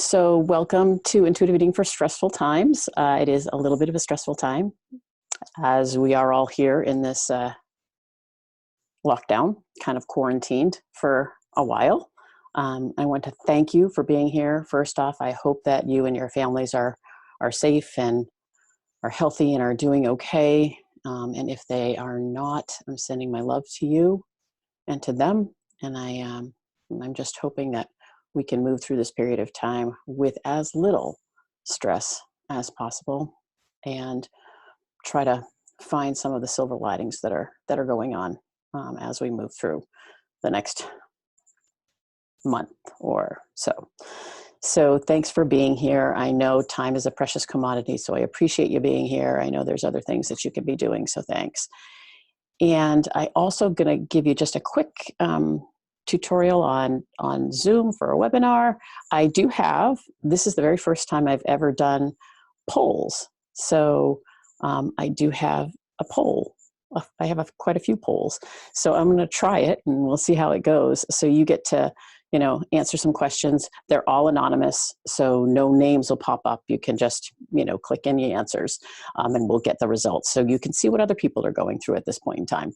So welcome to Intuitive Eating for Stressful Times. It is a little bit of a stressful time as we are all here in this lockdown, kind of quarantined for a while. I want to thank you for being here. First off, I hope that you and your families are safe and are healthy and are doing okay. And if they are not, I'm sending my love to you and to them. And I'm just hoping that we can move through this period of time with as little stress as possible and try to find some of the silver linings that are going on as we move through the next month or so. So thanks for being here. I know time is a precious commodity, so I appreciate you being here. I know there's other things that you could be doing, so thanks. And I also going to give you just a quick tutorial on Zoom for a webinar. I do have, this is the very first time I've ever done polls. So I do have a poll. I have quite a few polls. So I'm going to try it and we'll see how it goes. So you get to, answer some questions. They're all anonymous, so no names will pop up. You can just, click any answers and we'll get the results. So you can see what other people are going through at this point in time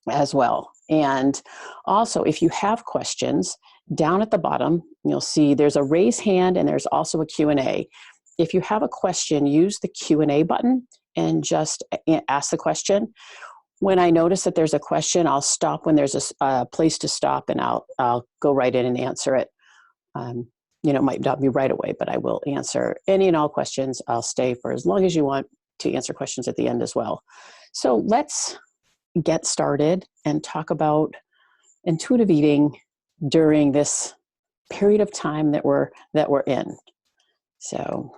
as well. And also, if you have questions, down at the bottom, you'll see there's a raise hand and there's also a Q&A. If you have a question, use the Q&A button and just ask the question. When I notice that there's a question, I'll stop when there's a place to stop and I'll go right in and answer it. It might not be right away, but I will answer any and all questions. I'll stay for as long as you want to answer questions at the end as well. So let's get started and talk about intuitive eating during this period of time that we're in. So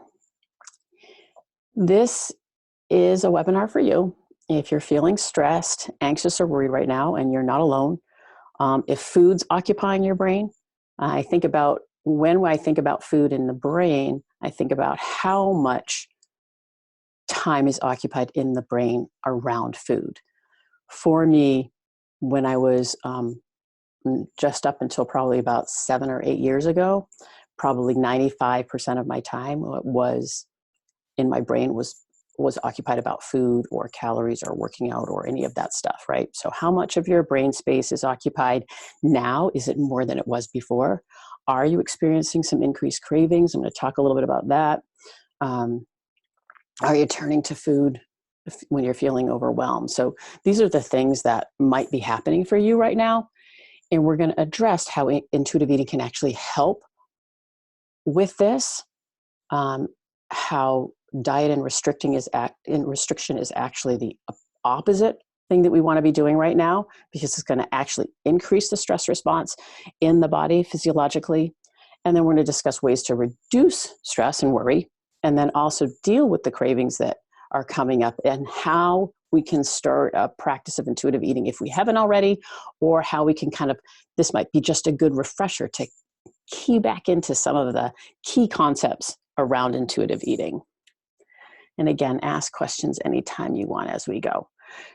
this is a webinar for you. If you're feeling stressed, anxious, or worried right now, and you're not alone, if food's occupying your brain, when I think about food in the brain, I think about how much time is occupied in the brain around food. For me, when I was just up until probably about 7 or 8 years ago, probably 95% of my time was in my brain was occupied about food or calories or working out or any of that stuff, right? So how much of your brain space is occupied now? Is it more than it was before? Are you experiencing some increased cravings? I'm going to talk a little bit about that. Are you turning to food when you're feeling overwhelmed? So these are the things that might be happening for you right now. And we're going to address how intuitive eating can actually help with this, how diet and restriction is actually the opposite thing that we want to be doing right now, because it's going to actually increase the stress response in the body physiologically. And then we're going to discuss ways to reduce stress and worry, and then also deal with the cravings that are coming up and how we can start a practice of intuitive eating if we haven't already, or how we can this might be just a good refresher to key back into some of the key concepts around intuitive eating. And again, ask questions anytime you want as we go.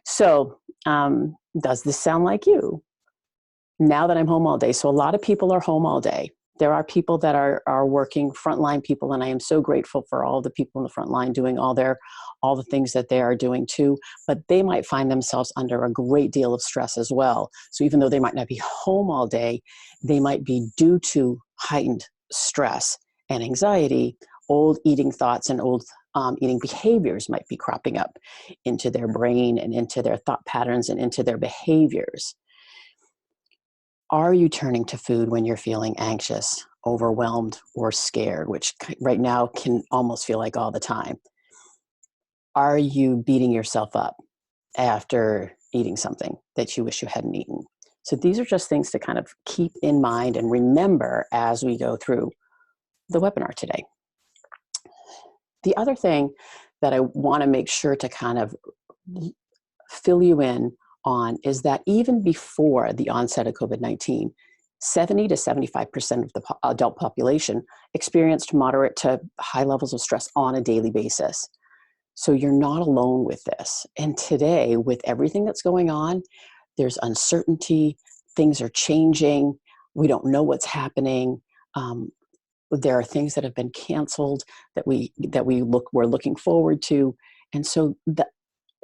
So does this sound like you? Now that I'm home all day, so a lot of people are home all day. There are people that are working, frontline people, and I am so grateful for all the people in the front line doing all the things that they are doing too, but they might find themselves under a great deal of stress as well. So even though they might not be home all day, they might be due to heightened stress and anxiety. Old eating thoughts and old eating behaviors might be cropping up into their brain and into their thought patterns and into their behaviors. Are you turning to food when you're feeling anxious, overwhelmed, or scared, which right now can almost feel like all the time? Are you beating yourself up after eating something that you wish you hadn't eaten? So these are just things to kind of keep in mind and remember as we go through the webinar today. The other thing that I want to make sure to kind of fill you in on is that even before the onset of COVID-19, 70 to 75% of the adult population experienced moderate to high levels of stress on a daily basis. So you're not alone with this. And today, with everything that's going on, there's uncertainty, things are changing, we don't know what's happening. There are things that have been canceled that we're looking forward to. And so the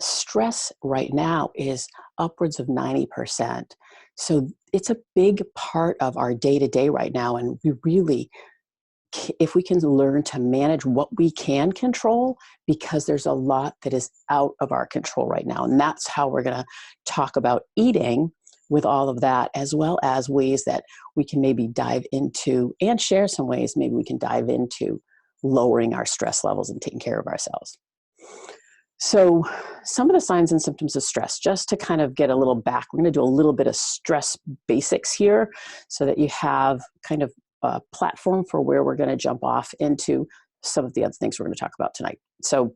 stress right now is upwards of 90%. So it's a big part of our day-to-day right now. And we really, if we can learn to manage what we can control, because there's a lot that is out of our control right now. And that's how we're going to talk about eating with all of that, as well as ways that we can maybe dive into and share some ways maybe we can dive into lowering our stress levels and taking care of ourselves. So some of the signs and symptoms of stress, just to kind of get a little back, we're going to do a little bit of stress basics here so that you have kind of a platform for where we're going to jump off into some of the other things we're going to talk about tonight. So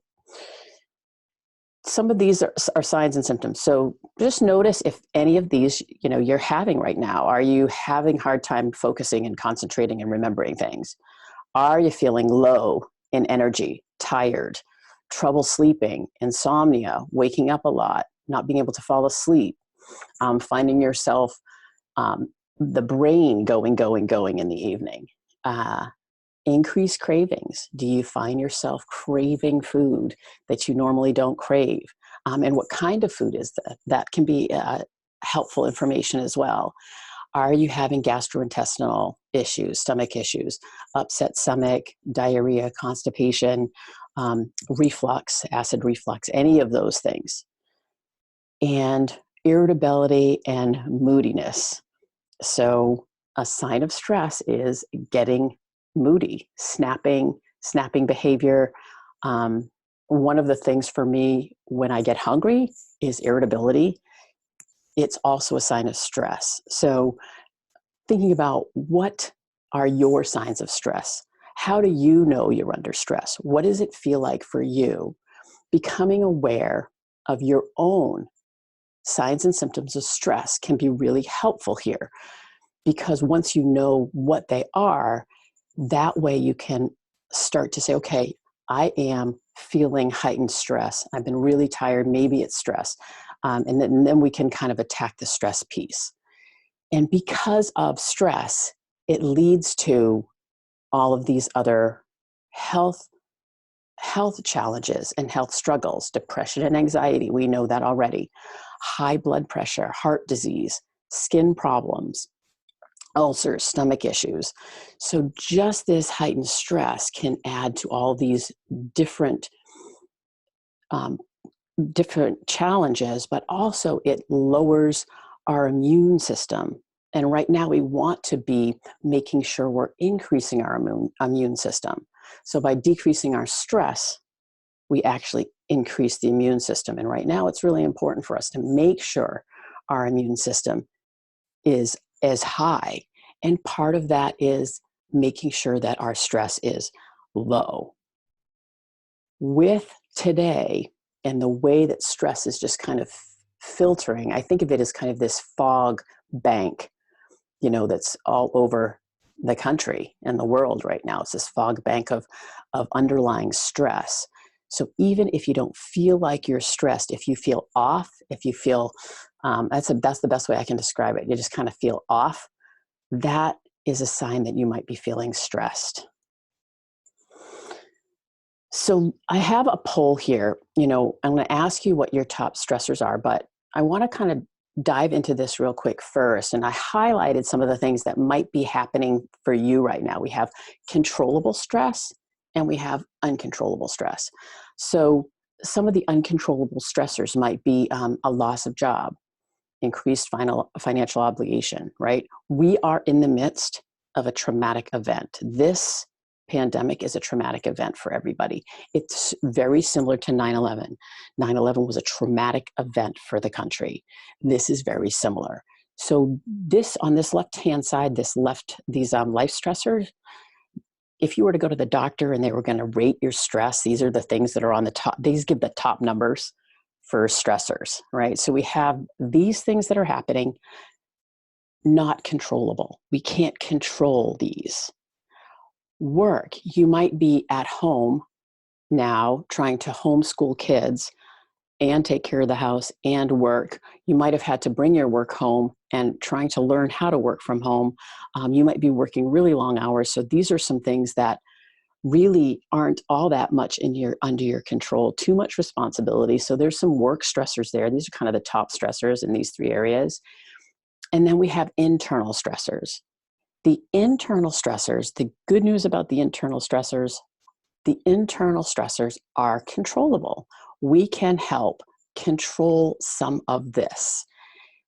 some of these are signs and symptoms. So just notice if any of these, you're having right now. Are you having a hard time focusing and concentrating and remembering things? Are you feeling low in energy, tired, trouble sleeping, insomnia, waking up a lot, not being able to fall asleep, finding yourself, the brain going in the evening? Increased cravings. Do you find yourself craving food that you normally don't crave? And what kind of food is that? That can be helpful information as well. Are you having gastrointestinal issues, stomach issues, upset stomach, diarrhea, constipation, reflux, acid reflux, any of those things? And irritability and moodiness. So a sign of stress is getting moody, snapping behavior. One of the things for me when I get hungry is irritability. It's also a sign of stress. So thinking about what are your signs of stress? How do you know you're under stress? What does it feel like for you? Becoming aware of your own signs and symptoms of stress can be really helpful here, because once you know what they are, that way you can start to say, okay, I am feeling heightened stress. I've been really tired. Maybe it's stress. And then we can kind of attack the stress piece. And because of stress, it leads to all of these other health challenges and health struggles, depression and anxiety. We know that already. High blood pressure, heart disease, skin problems, ulcers, stomach issues. So just this heightened stress can add to all these different challenges, but also it lowers our immune system. And right now we want to be making sure we're increasing our immune system. So by decreasing our stress, we actually increase the immune system. And right now it's really important for us to make sure our immune system is as high. And part of that is making sure that our stress is low. With today and the way that stress is just kind of filtering, I think of it as kind of this fog bank, that's all over the country and the world right now. It's this fog bank of underlying stress. So even if you don't feel like you're stressed, if you feel off, if you feel, that's the best way I can describe it. You just kind of feel off. That is a sign that you might be feeling stressed. So I have a poll here. I'm going to ask you what your top stressors are, but I want to kind of dive into this real quick first. And I highlighted some of the things that might be happening for you right now. We have controllable stress and we have uncontrollable stress. So some of the uncontrollable stressors might be a loss of job, increased financial obligation, right? We are in the midst of a traumatic event. This pandemic is a traumatic event for everybody. It's very similar to 9/11. 9/11 was a traumatic event for the country. This is very similar. So this, on this left-hand side, these life stressors, if you were to go to the doctor and they were going to rate your stress, these are the things that are on the top. These give the top numbers for stressors, right? So we have these things that are happening, not controllable. We can't control these. Work, you might be at home now trying to homeschool kids and take care of the house and work. You might have had to bring your work home and trying to learn how to work from home. You might be working really long hours. So these are some things that really aren't all that much under your control, too much responsibility. So there's some work stressors there. These are kind of the top stressors in these three areas. And then we have internal stressors. The internal stressors, the good news about the internal stressors are controllable. We can help control some of this.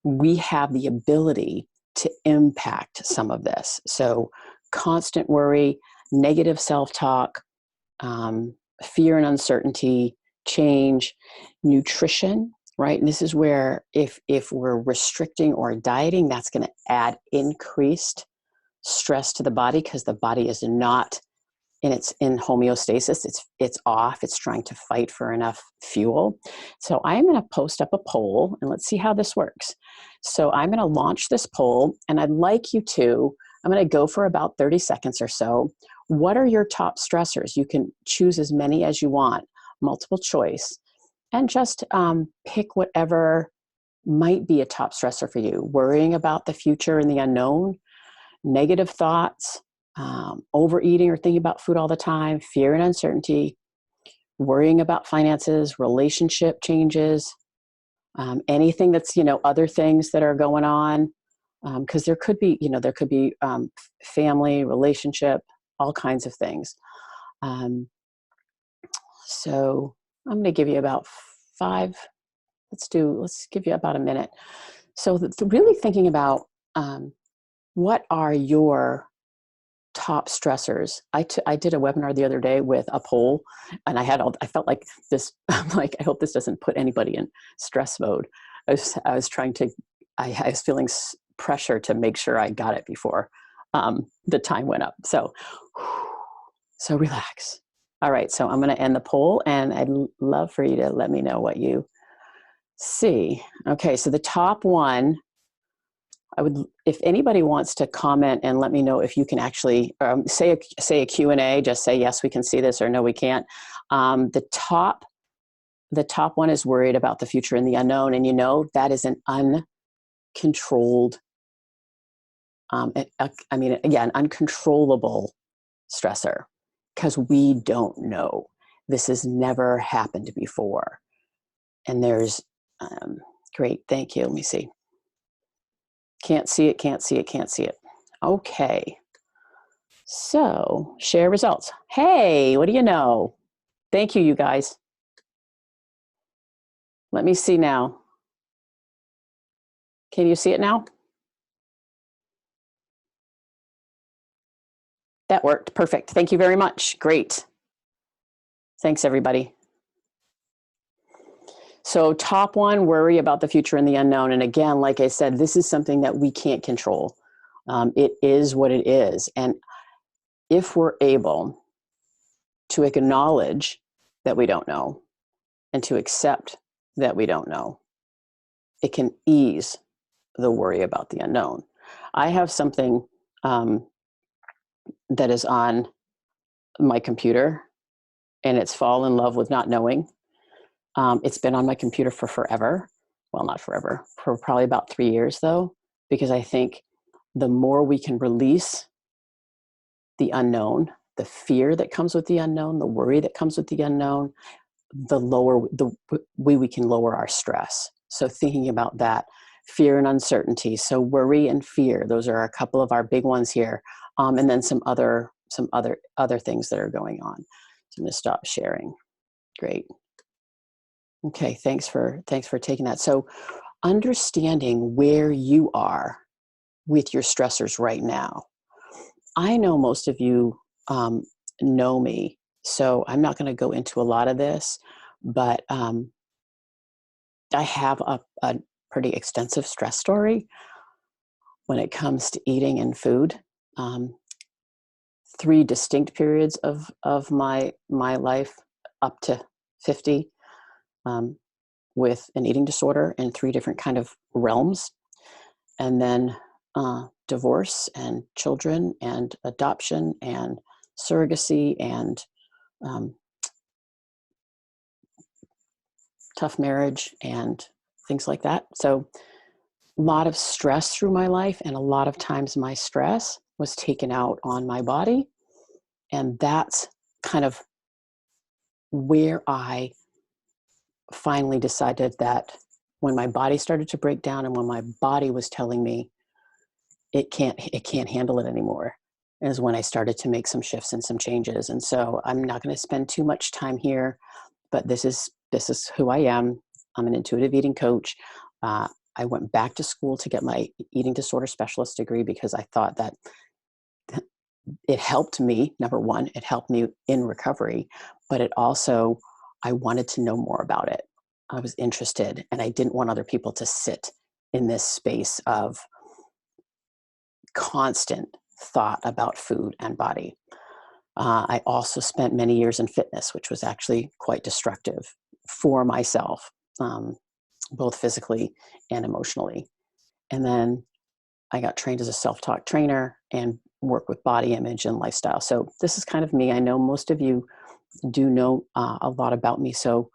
We have the ability to impact some of this. So constant worry, negative self-talk, fear and uncertainty, change, nutrition, right? And this is where if we're restricting or dieting, that's going to add increased stress to the body because the body is not in homeostasis. It's off. It's trying to fight for enough fuel. So I'm going to post up a poll and let's see how this works. So I'm going to launch this poll and I'm going to go for about 30 seconds or so. What are your top stressors? You can choose as many as you want, multiple choice, and just pick whatever might be a top stressor for you. Worrying about the future and the unknown, negative thoughts, overeating or thinking about food all the time, fear and uncertainty, worrying about finances, relationship changes, anything that's, other things that are going on. Because there could be family, relationship, all kinds of things. So I'm going to give you about 5. Let's give you about a minute. So really thinking about what are your top stressors. I did a webinar the other day with a poll, and I felt like this. I'm like, I hope this doesn't put anybody in stress mode. I was feeling pressure to make sure I got it before the time went up. So relax. All right, so I'm going to end the poll, and I'd love for you to let me know what you see. Okay, so the top one, if anybody wants to comment and let me know if you can actually say a Q&A, just say, yes, we can see this, or no, we can't. The top one is worried about the future and the unknown. And that is an uncontrolled, uncontrollable stressor because we don't know. This has never happened before. And there's, great, thank you. Let me see. Can't see it. Okay. So share results. Hey, what do you know? Thank you, you guys. Let me see now. Can you see it now? That worked. Perfect. Thank you very much. Great. Thanks, everybody. So top one, worry about the future and the unknown. And again, like I said, this is something that we can't control. It is what it is. And if we're able to acknowledge that we don't know and to accept that we don't know, it can ease the worry about the unknown. I have something that is on my computer, and it's fall in love with not knowing. It's been on my computer for forever. Well, not forever, for probably about 3 years though, because I think the more we can release the unknown, the fear that comes with the unknown, the worry that comes with the unknown, the way we can lower our stress. So thinking about that, fear and uncertainty. So worry and fear, those are a couple of our big ones here. And then some other things that are going on. So I'm going to stop sharing. Great. Okay, thanks for taking that. So understanding where you are with your stressors right now. I know most of you know me, so I'm not going to go into a lot of this, but I have a pretty extensive stress story when it comes to eating and food. 3 distinct periods of my life up to 50 with an eating disorder in 3 different kind of realms. And then divorce and children and adoption and surrogacy and tough marriage and things like that. So a lot of stress through my life, and a lot of times my stress was taken out on my body. And that's kind of where I finally decided that when my body started to break down and when my body was telling me it can't handle it anymore, is when I started to make some shifts and some changes. And so I'm not going to spend too much time here, but this is who I am. I'm an intuitive eating coach. I went back to school to get my eating disorder specialist degree because I thought that it helped me. Number one, it helped me in recovery, but it also, I wanted to know more about it. I was interested, and I didn't want other people to sit in this space of constant thought about food and body. I also spent many years in fitness, which was actually quite destructive for myself, both physically and emotionally. And then I got trained as a self-taught trainer and work with body image and lifestyle. So this is kind of me. I know most of you do know a lot about me, so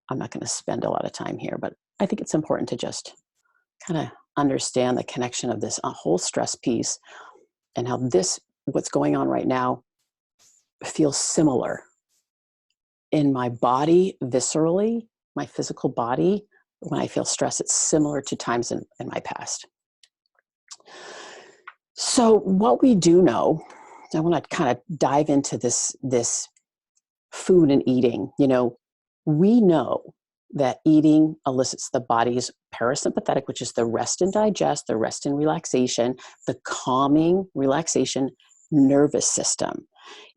I'm not going to spend a lot of time here, but I think it's important to just kind of understand the connection of this whole stress piece and how what's going on right now feels similar in my body viscerally, my physical body. When I feel stress, it's similar to times in my past. So what we do know, I want to kind of dive into this food and eating. We know that eating elicits the body's parasympathetic, which is the rest and digest, the rest and relaxation, the calming relaxation nervous system.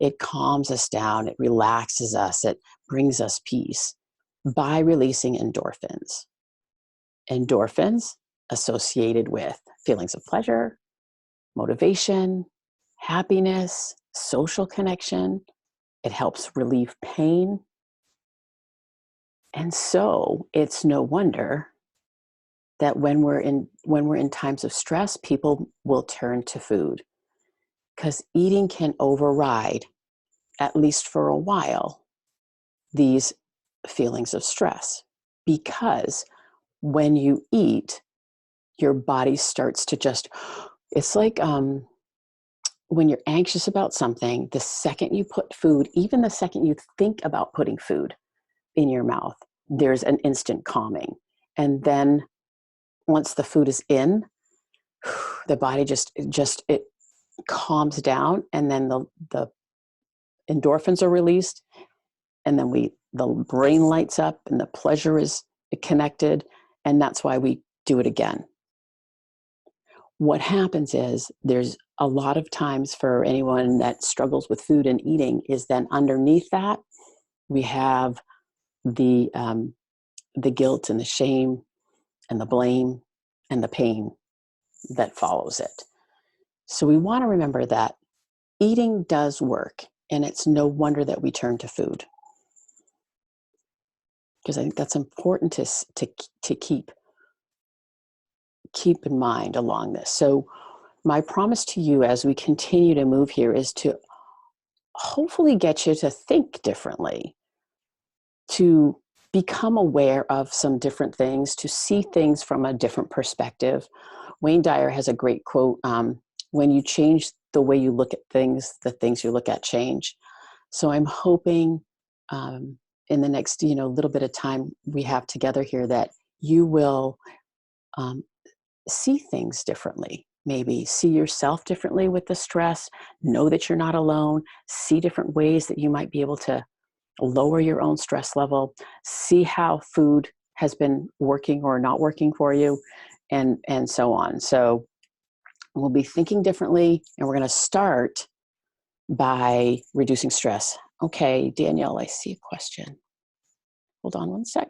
It calms us down, it relaxes us, it brings us peace by releasing endorphins. Endorphins associated with feelings of pleasure, motivation, happiness, social connection. It helps relieve pain. And so it's no wonder that when we're in times of stress, people will turn to food, because eating can override, at least for a while, these feelings of stress. Because when you eat, your body starts to it's like when you're anxious about something, the second you put food, even the second you think about putting food in your mouth, there's an instant calming. And then once the food is in, the body it calms down, and then the endorphins are released, and then the brain lights up and the pleasure is connected, and that's why we do it again. What happens is there's a lot of times for anyone that struggles with food and eating is then underneath that we have the guilt and the shame and the blame and the pain that follows it. So we want to remember that eating does work, and it's no wonder that we turn to food, because I think that's important to keep in mind along this. So my promise to you as we continue to move here is to hopefully get you to think differently, to become aware of some different things, to see things from a different perspective. Wayne Dyer has a great quote, when you change the way you look at things, the things you look at change. So I'm hoping in the next little bit of time we have together here that you will see things differently. Maybe see yourself differently with the stress, know that you're not alone, see different ways that you might be able to lower your own stress level, see how food has been working or not working for you, and so on. So we'll be thinking differently, and we're going to start by reducing stress. Okay, Danielle, I see a question. Hold on one sec.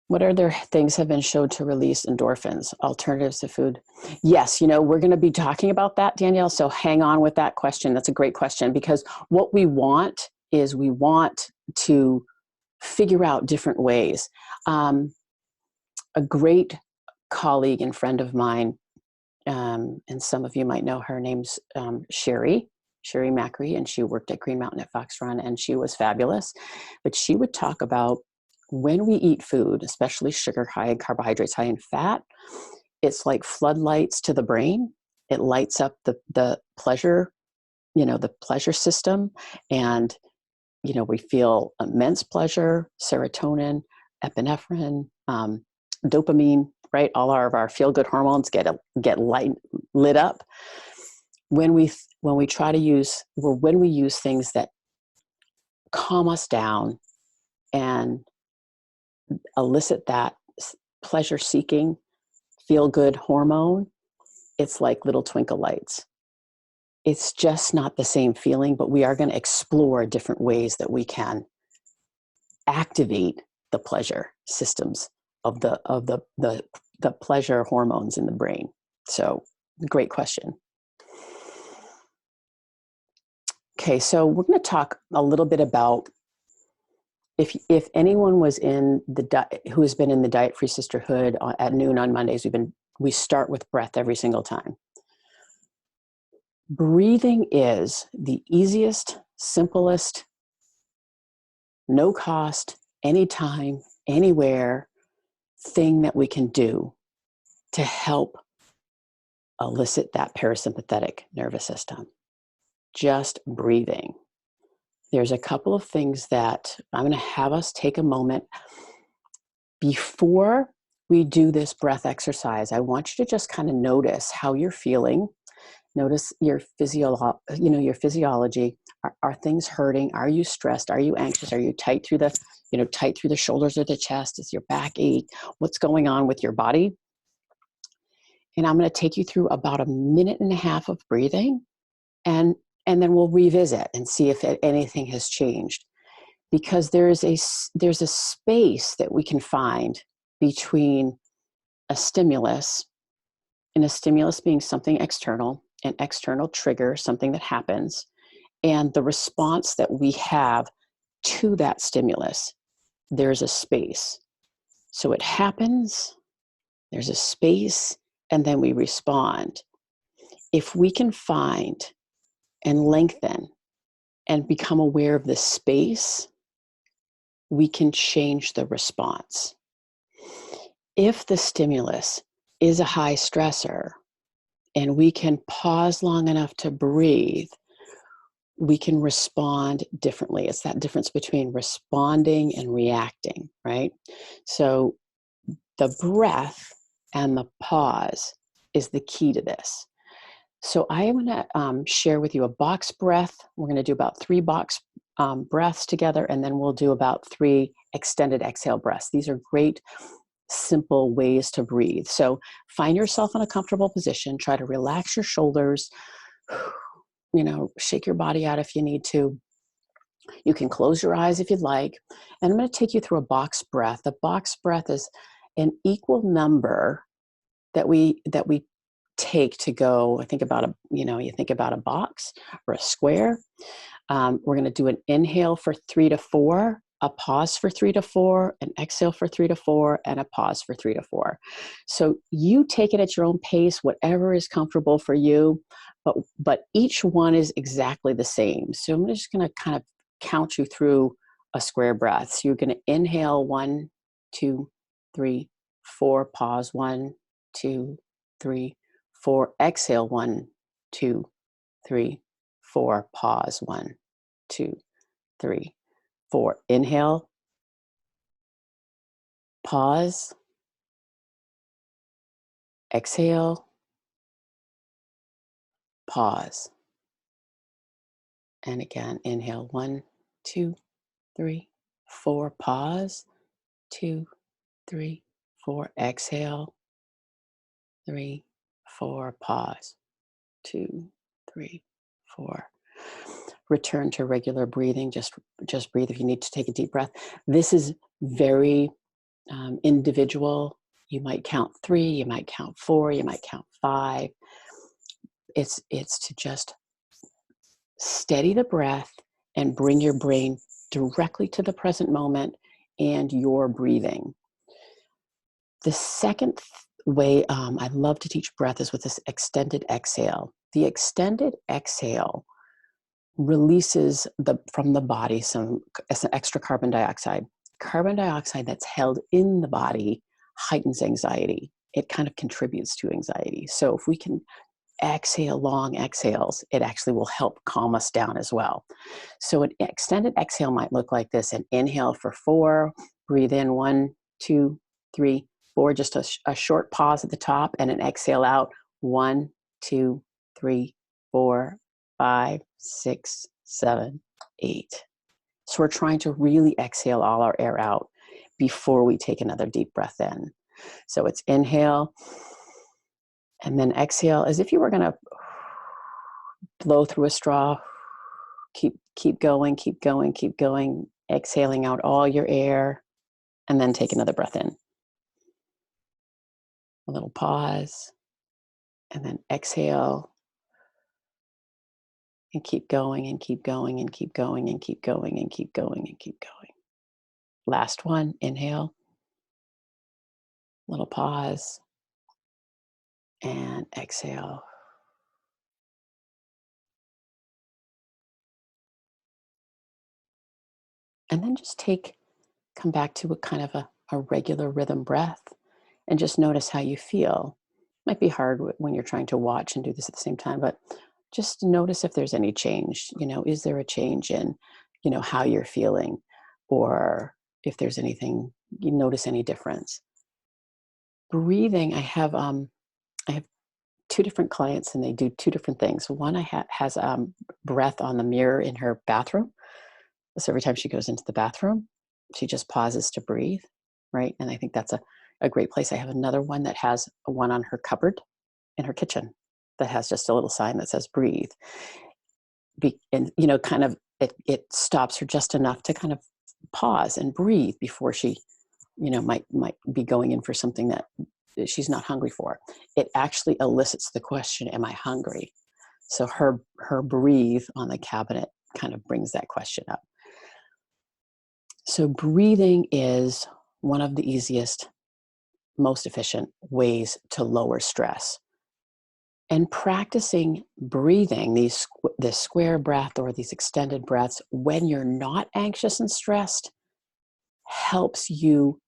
What other things have been shown to release endorphins, alternatives to food? Yes, we're going to be talking about that, Danielle, so hang on with that question. That's a great question, because what we want is we want to figure out different ways. A great colleague and friend of mine, and some of you might know her, name's Sherry. Sherry Macri, and she worked at Green Mountain at Fox Run, and she was fabulous. But she would talk about when we eat food, especially sugar high in carbohydrates, high in fat, it's like floodlights to the brain. It lights up the pleasure, the pleasure system. And, we feel immense pleasure, serotonin, epinephrine, dopamine, right? All of our feel-good hormones get lit up when we use things that calm us down and elicit that pleasure-seeking, feel-good hormone. It's like little twinkle lights. It's just not the same feeling, but we are going to explore different ways that we can activate the pleasure systems of the pleasure hormones in the brain. So, great question. Okay, so we're going to talk a little bit about if anyone was in who has been in the Diet Free Sisterhood at noon on Mondays. We start with breath every single time. Breathing is the easiest, simplest, no cost, anytime, anywhere thing that we can do to help elicit that parasympathetic nervous system. Just breathing. There's a couple of things that I'm going to have us take a moment before we do this breath exercise. I want you to just kind of notice how you're feeling. Notice your physiology. Are things hurting? Are you stressed? Are you anxious? Are you tight through the shoulders or the chest? Is your back ache? What's going on with your body? And I'm going to take you through about a minute and a half of breathing, and then we'll revisit and see if anything has changed. Because there's a space that we can find between a stimulus, and a stimulus being something external, an external trigger, something that happens, and the response that we have to that stimulus. There's a space. So it happens, there's a space, and then we respond. If we can find and lengthen and become aware of the space, we can change the response. If the stimulus is a high stressor and we can pause long enough to breathe, we can respond differently. It's that difference between responding and reacting, right? So the breath and the pause is the key to this. So I am going to share with you a box breath. We're going to do about 3 box breaths together, and then we'll do about 3 extended exhale breaths. These are great, simple ways to breathe. So find yourself in a comfortable position. Try to relax your shoulders. Shake your body out if you need to. You can close your eyes if you'd like. And I'm going to take you through a box breath. A box breath is an equal number that we take to go. You think about a box or a square. We're going to do an inhale for 3 to 4, a pause for 3 to 4, an exhale for 3 to 4, and a pause for 3 to 4. So you take it at your own pace, whatever is comfortable for you, but each one is exactly the same. So I'm just going to kind of count you through a square breath. So you're going to inhale 1, 2, 3, 4, pause 1, 2, 3, 4, exhale 1, 2, 3, 4, pause 1, 2, 3, 4. Inhale, pause, exhale, pause. And again, inhale 1, 2, 3, 4, pause, 2, 3, 4, exhale, 3, 4, pause, 2, 3, 4. Return to regular breathing. Just breathe if you need to take a deep breath. This is very individual. You might count 3, you might count 4, you might count 5. It's to just steady the breath and bring your brain directly to the present moment and your breathing. The second way I love to teach breath is with this extended exhale. The extended exhale releases from the body some extra carbon dioxide. Carbon dioxide that's held in the body heightens anxiety. It kind of contributes to anxiety. So if we can exhale long exhales, it actually will help calm us down as well. So an extended exhale might look like this: an inhale for 4, breathe in 1, 2, 3, 4, just a short pause at the top, and an exhale out 1, 2, 3, 4, 5, 6, 7, 8. So we're trying to really exhale all our air out before we take another deep breath in. So it's inhale, and then exhale as if you were going to blow through a straw. Keep going, keep going, keep going, exhaling out all your air, and then take another breath in. A little pause, and then exhale, and keep going, and keep going, and keep going, and keep going, and keep going, and keep going. Last one, inhale, little pause, and exhale. And then just come back to a kind of a regular rhythm breath and just notice how you feel. Might be hard when you're trying to watch and do this at the same time, but just notice if there's any change. Is there a change in, how you're feeling, or if there's anything, you notice any difference. Breathing, I have 2 different clients and they do 2 different things. One has breath on the mirror in her bathroom. So every time she goes into the bathroom, she just pauses to breathe, right? And I think that's a great place. I have another one that has one on her cupboard in her kitchen that has just a little sign that says breathe. And, kind of it stops her just enough to kind of pause and breathe before she, might be going in for something that she's not hungry for. It actually elicits the question, am I hungry? So her breathe on the cabinet kind of brings that question up. So breathing is one of the easiest, most efficient ways to lower stress. And practicing breathing, this square breath or these extended breaths when you're not anxious and stressed, helps you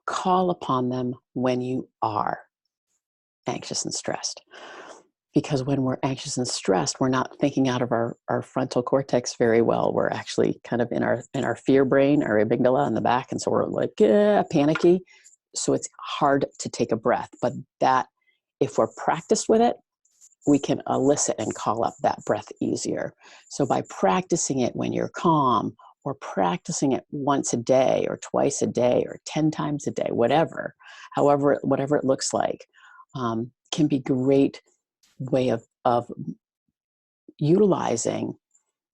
call upon them when you are anxious and stressed. Because when we're anxious and stressed, we're not thinking out of our frontal cortex very well. We're actually kind of in our fear brain, our amygdala in the back. And so we're like, panicky. So it's hard to take a breath. But that, if we're practiced with it, we can elicit and call up that breath easier. So by practicing it when you're calm, or practicing it once a day or twice a day or 10 times a day, whatever it looks like, can be great way of utilizing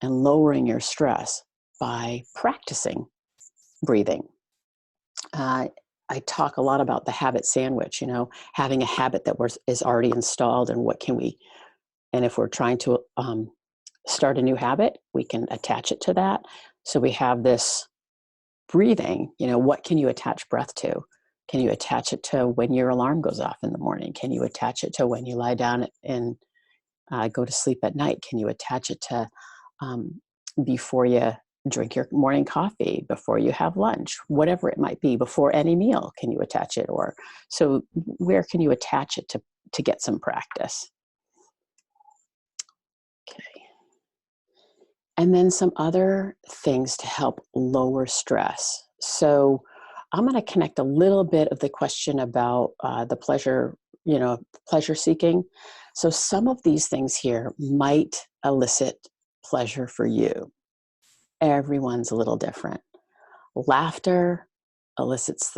and lowering your stress by practicing breathing. I talk a lot about the habit sandwich, having a habit that is already installed, and if we're trying to start a new habit, we can attach it to that. So we have this breathing, what can you attach breath to? Can you attach it to when your alarm goes off in the morning? Can you attach it to when you lie down and go to sleep at night? Can you attach it to before you drink your morning coffee, before you have lunch, whatever it might be, before any meal? Can you attach it? Or so where can you attach it to get some practice? Okay. And then some other things to help lower stress. So I'm going to connect a little bit of the question about the pleasure seeking. So some of these things here might elicit pleasure for you. Everyone's a little different. Laughter elicits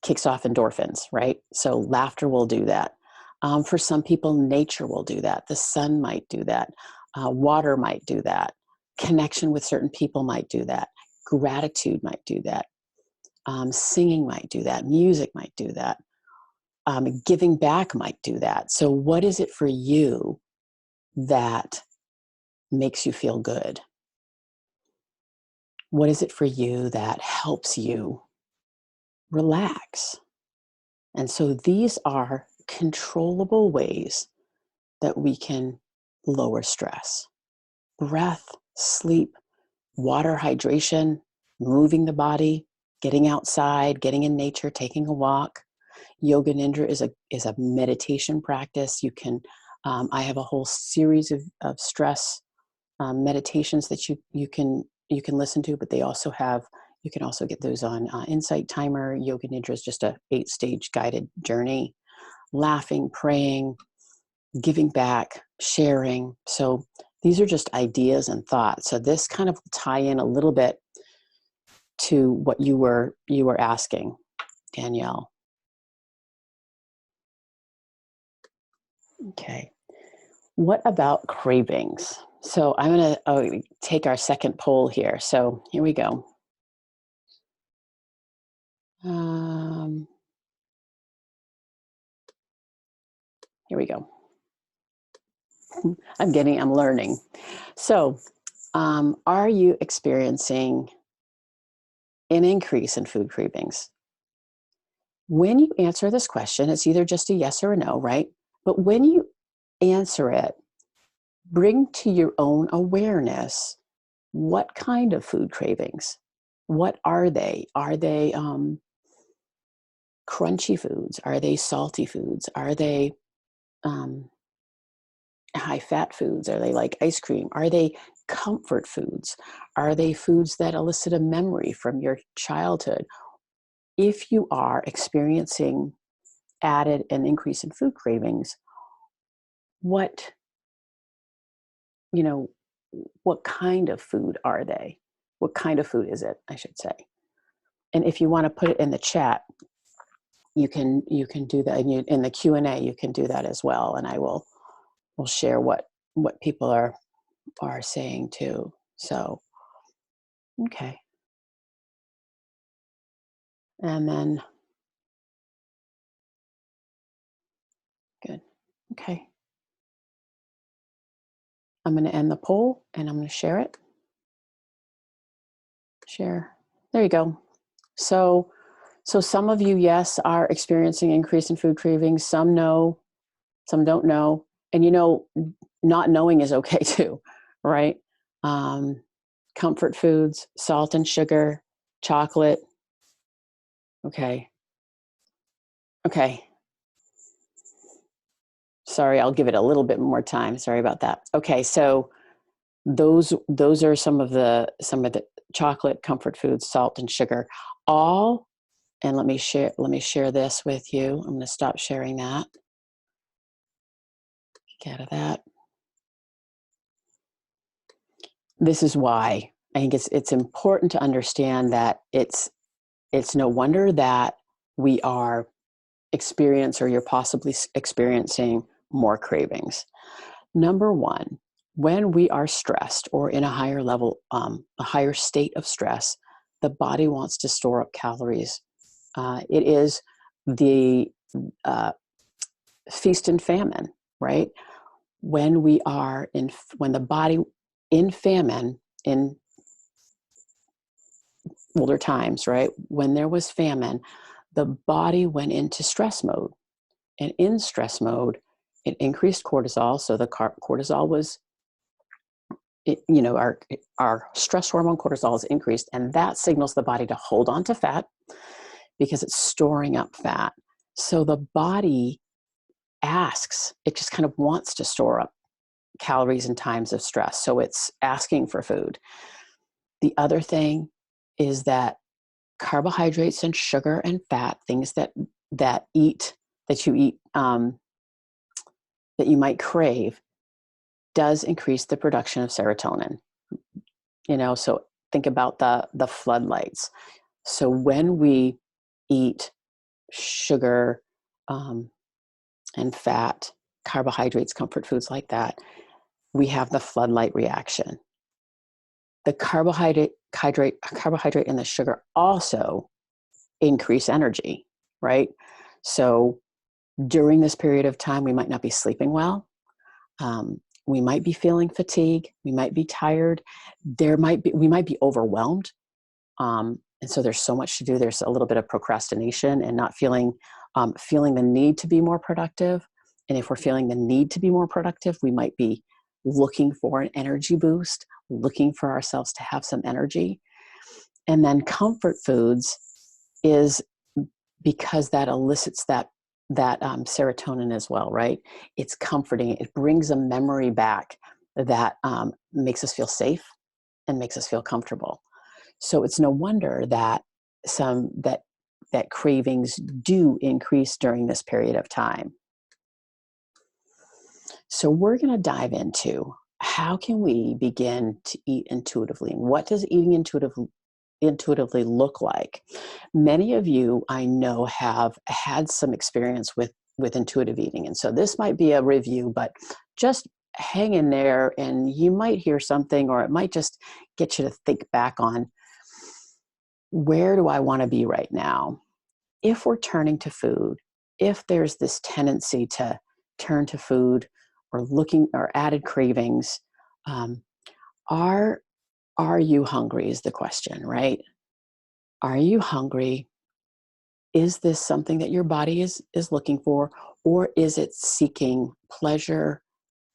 kicks off endorphins, right? So laughter will do that. For some people, nature will do that. The sun might do that. Water might do that. Connection with certain people might do that. Gratitude might do that. Singing might do that. Music might do that. Giving back might do that. So what is it for you that makes you feel good? What is it for you that helps you relax? And so these are controllable ways that we can lower stress. Breath, sleep, water, hydration, moving the body, getting outside, getting in nature, taking a walk. Yoga Nidra is a meditation practice. You can, I have a whole series of stress meditations that you can listen to, but they also have, you can also get those on Insight Timer. Yoga Nidra is just a 8-stage guided journey. Laughing, praying, giving back, sharing. So these are just ideas and thoughts. So this kind of tie in a little bit to what you were asking, Danielle. Okay. What about cravings? So I'm going to take our second poll here. So here we go. Here we go. I'm learning. So are you experiencing an increase in food cravings? When you answer this question, it's either just a yes or a no, right? But when you answer it, bring to your own awareness, what kind of food cravings? What are they? Are they crunchy foods? Are they salty foods? Are they high fat foods? Are they like ice cream? Are they comfort foods? Are they foods that elicit a memory from your childhood? If you are experiencing added an increase in food cravings, what kind of food are they? What kind of food is it, I should say? And if you want to put it in the chat, you can do that. And in the Q&A, you can do that as well. And I will share what people are saying too. So, okay. And then, good. Okay. I'm going to end the poll and I'm going to share it. Share. There you go. So some of you, yes, are experiencing increase in food cravings. Some know, some don't know. And not knowing is okay too, right? Comfort foods, salt and sugar, chocolate. Okay. Sorry, I'll give it a little bit more time. Sorry about that. Okay, so those are some of the chocolate, comfort foods, salt and sugar, all. And let me share this with you. I'm going to stop sharing that. Get out of that. This is why I think it's important to understand that it's no wonder that we are you're possibly experiencing more cravings. Number one, when we are stressed or in a higher level, a higher state of stress, the body wants to store up calories. It is the feast and famine, right? When when the body in famine in older times, right? When there was famine, the body went into stress mode. And in stress mode, it increased cortisol. So the cortisol was, our stress hormone cortisol is increased, and that signals the body to hold on to fat because it's storing up fat. So the body it just kind of wants to store up calories in times of stress. So it's asking for food. The other thing is that carbohydrates and sugar and fat, things that you eat, that you might crave, does increase the production of serotonin. So think about the floodlights. So when we eat sugar and fat, carbohydrates, comfort foods like that, we have the floodlight reaction. The carbohydrate and the sugar also increase energy, right? So during this period of time, we might not be sleeping well. We might be feeling fatigue. We might be tired. We might be overwhelmed. And so there's so much to do. There's a little bit of procrastination and not feeling the need to be more productive. And if we're feeling the need to be more productive, we might be looking for an energy boost, looking for ourselves to have some energy. And then comfort foods is because that elicits that serotonin as well, right? It's comforting. It brings a memory back that makes us feel safe and makes us feel comfortable. So it's no wonder that that cravings do increase during this period of time. So we're going to dive into how can we begin to eat intuitively, and what does eating intuitively look like? Many of you I know have had some experience with intuitive eating, and so this might be a review, but just hang in there and you might hear something, or it might just get you to think back on, where do I want to be right now? If we're turning to food, if there's this tendency to turn to food or looking or added cravings, um, are you hungry is the question, right? Are you hungry? Is this something that your body is looking for, or is it seeking pleasure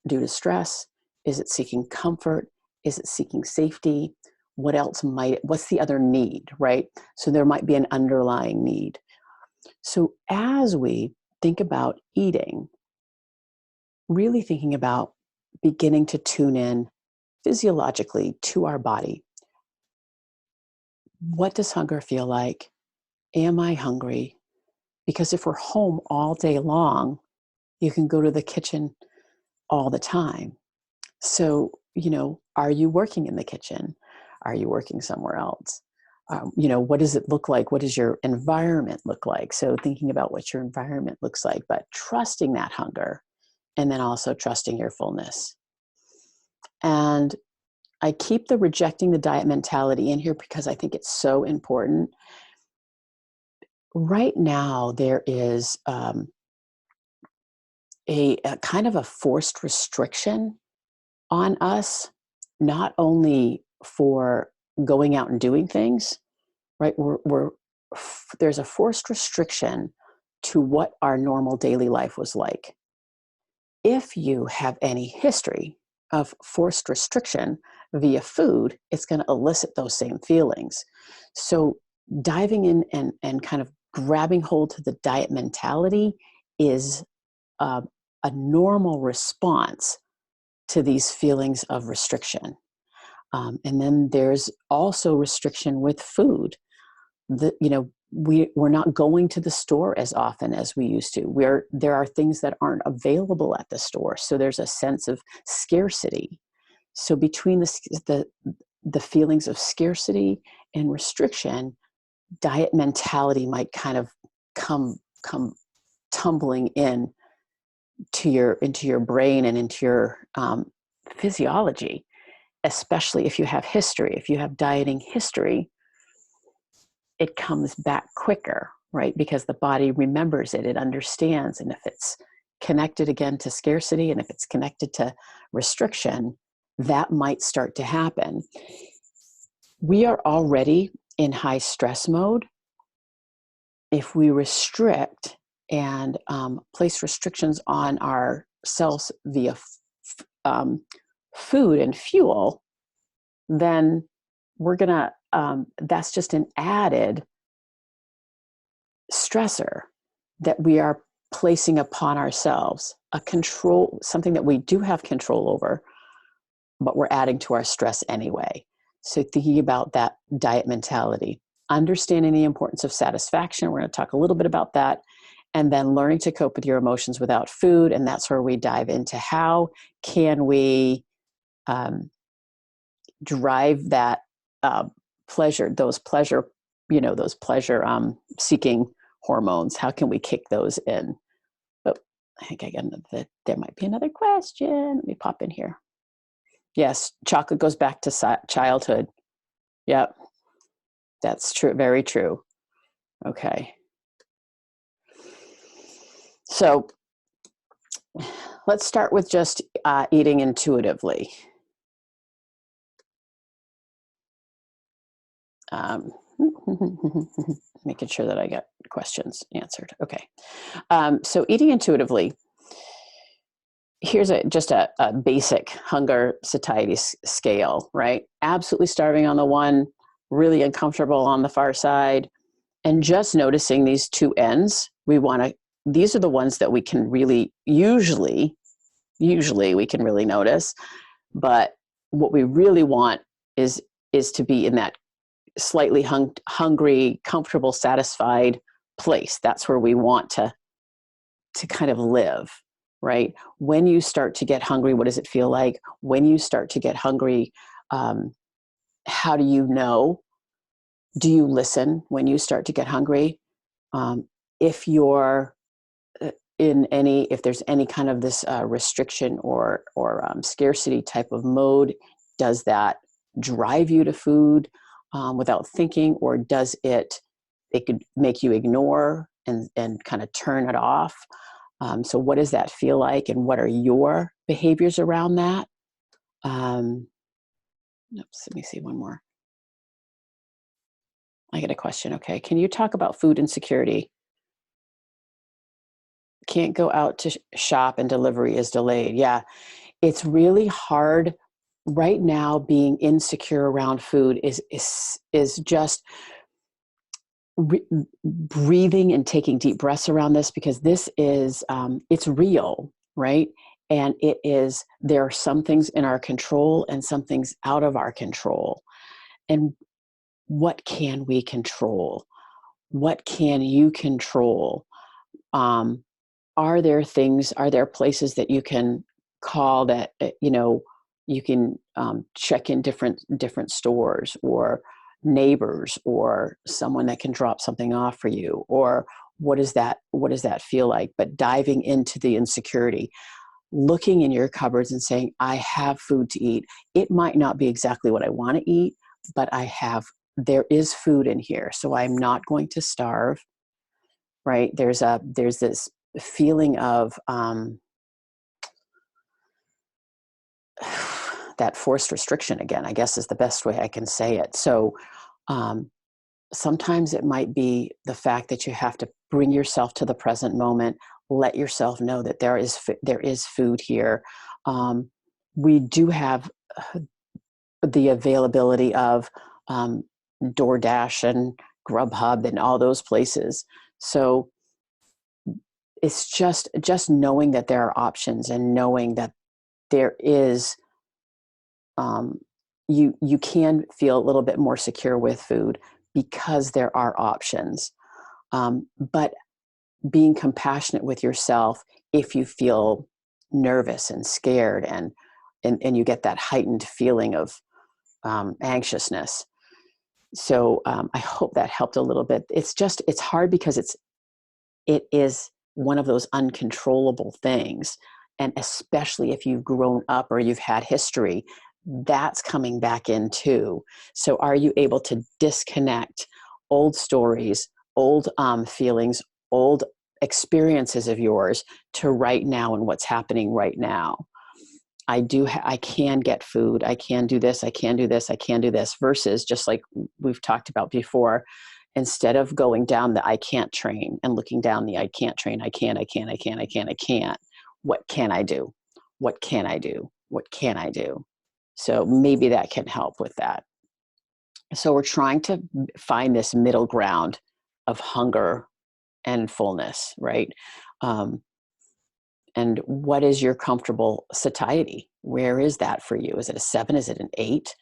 due to stress? Is it seeking comfort? Is it seeking safety? What's the other need, right? So there might be an underlying need. So as we think about eating, really thinking about beginning to tune in physiologically to our body. What does hunger feel like? Am I hungry? Because if we're home all day long, you can go to the kitchen all the time. So, are you working in the kitchen? Are you working somewhere else? What does it look like? What does your environment look like? So thinking about what your environment looks like, but trusting that hunger, and then also trusting your fullness. And I keep the rejecting the diet mentality in here because I think it's so important. Right now, there is a kind of a forced restriction on us, not only for going out and doing things, right? There's a forced restriction to what our normal daily life was like. If you have any history of forced restriction via food, it's going to elicit those same feelings. So diving in and kind of grabbing hold to the diet mentality is a normal response to these feelings of restriction. And then there's also restriction with food. We're not going to the store as often as we used to. There are things that aren't available at the store, so there's a sense of scarcity. So between the feelings of scarcity and restriction, diet mentality might kind of come tumbling in into your brain and into your physiology, especially if you have history. If you have dieting history, it comes back quicker, right? Because the body remembers it, it understands. And if it's connected again to scarcity, and if it's connected to restriction, that might start to happen. We are already in high stress mode. If we restrict and place restrictions on ourselves via food and fuel, then we're gonna, that's just an added stressor that we are placing upon ourselves, something that we do have control over, but we're adding to our stress anyway. So thinking about that diet mentality, understanding the importance of satisfaction, we're going to talk a little bit about that, and then learning to cope with your emotions without food. And that's where we dive into how can we drive that pleasure seeking hormones. How can we kick those in? But I think there might be another question. Let me pop in here. Yes, chocolate goes back to childhood. Yep, that's true. Very true. Okay. So let's start with just eating intuitively. Making sure that I got questions answered. Okay. So eating intuitively, here's just a basic hunger satiety scale, right? Absolutely starving on the one, really uncomfortable on the far side, and just noticing these two ends. These are the ones that we can really, usually we can really notice. But what we really want is to be in that slightly hungry, comfortable, satisfied place. That's where we want to kind of live, right? When you start to get hungry, what does it feel like? When you start to get hungry, how do you know? Do you listen when you start to get hungry? If you're if there's any kind of this restriction or scarcity type of mode, does that drive you to food without thinking, or does it could make you ignore and kind of turn it off? So what does that feel like, and what are your behaviors around that? Let me see one more. I get a question. Okay. Can you talk about food insecurity? Can't go out to shop and delivery is delayed. Yeah. It's really hard right now. Being insecure around food is just breathing and taking deep breaths around this, because this is, it's real, right? And there are some things in our control and some things out of our control. And what can we control? What can you control? Are there places that you can call that, you can check in different stores, or neighbors, or someone that can drop something off for you? Or what does that feel like? But diving into the insecurity, looking in your cupboards and saying, I have food to eat. It might not be exactly what I want to eat, but there is food in here, so I'm not going to starve, right? There's this feeling of that forced restriction, again, I guess, is the best way I can say it. So sometimes it might be the fact that you have to bring yourself to the present moment, let yourself know that there is food here. We do have the availability of DoorDash and Grubhub and all those places. So it's just knowing that there are options, and knowing that there is, you can feel a little bit more secure with food because there are options. But being compassionate with yourself if you feel nervous and scared, and you get that heightened feeling of anxiousness. So I hope that helped a little bit. It's hard because it is one of those uncontrollable things. And especially if you've grown up or you've had history, that's coming back in too. So are you able to disconnect old stories, old feelings, old experiences of yours to right now and what's happening right now? I can get food. I can do this. I can do this. I can do this. Versus, just like we've talked about before, instead of going down the I can't train and looking down the I can't train, I can't. What can I do? What can I do? What can I do? So maybe that can help with that. So we're trying to find this middle ground of hunger and fullness, right? And what is your comfortable satiety? Where is that for you? Is it a 7? Is it an 8?